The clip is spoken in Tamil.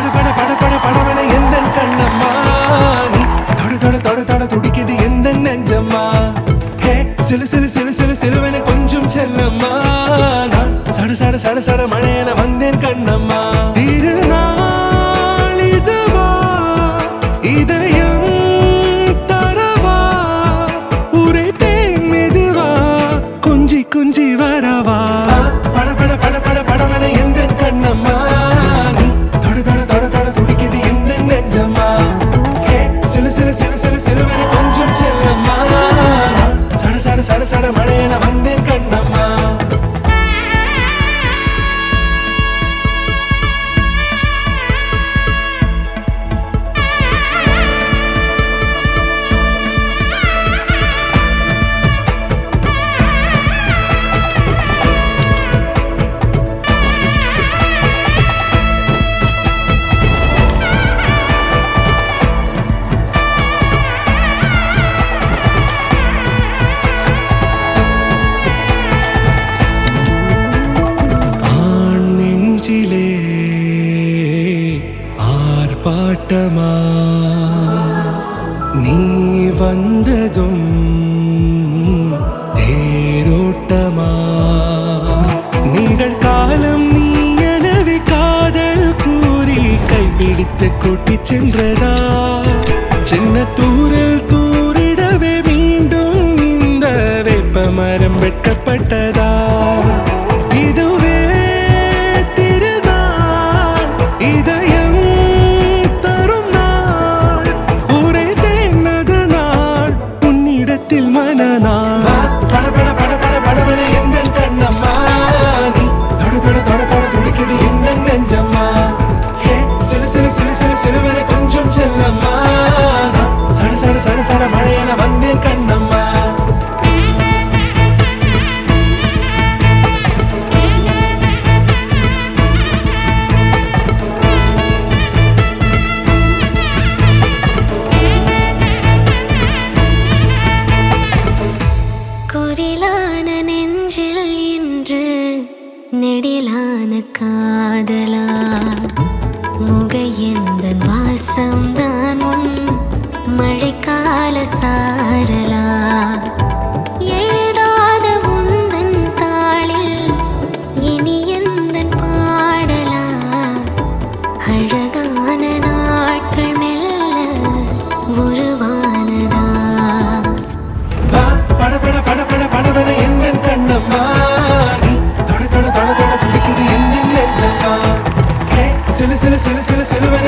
பட பட பட படவன எந்த கண்ணம்மா நீ தொட தொட தொட தொட துடிக்குது எந்த நெஞ்சம்மா ஹே சிலு சிலு சிலு சிலு சிலுவன கொஞ்சம் செல்லம்மா நான் சட சட சட சட மழையன வந்தேன் கண்ணம்மா திருநாள் இதுவா இதயம் தரவா ஊரே தேன் மெதுவா கொஞ்சி கொஞ்சி வரவா பட பட பட பட படவன எந்த கண்ணம்மா நீ தொட தொட தொட தொட துடிக்குது எந்த நெஞ்சம்மா ஹே சிலு சிலு சிலு சிலு சிலுவன கொஞ்சம் செல்லம்மா சட சட சட சட மழையன வந்தேன் கண்ணம்மா ஆர்ப்பாட்டமா நீ வந்ததும் தேரோட்டமா நிகழ்காலம் நீ எனவே காதல் கூறி கைப்பிடித்து கூட்டிச் சென்றதா சின்ன தூரில் தூரிடவே மீண்டும் இந்த வேப்ப மரம் வெட்கப்பட்டதா இதுவே திருநாள் இதயம் தரும் நாள் ஊரே தேனது நாள் உன்னிடத்தில் மனநாள் பட பட பட பட படவன எந்த கண்ணம்மா நீ தொட தொட தொட தொட துடிக்குது எந்த நெஞ்சம்மா ஹே சிலு சிலு சிலு சிலு சிலுவன கொஞ்சம் செல்லம்மா சட சட சட சட மழையன வந்தேன் கண்ணம்மா குரிலான நெஞ்சில் இன்று நெடிலான காதலா முகையெந்தன் வாசம்தான் உன் மழைக்கால சாரலா எழுதாத உந்தன் தாளில் இனி எந்தன் பாடலா அழகான நாட்கள் மெல்ல உருவானதா பட பட பட பட படவன எந்த கண்ணம்மா நீ தொட தொட தொட தொட துடிக்குது எந்த நெஞ்சம்மா ஹே சிலு சிலு சிலு சிலு சிலுவன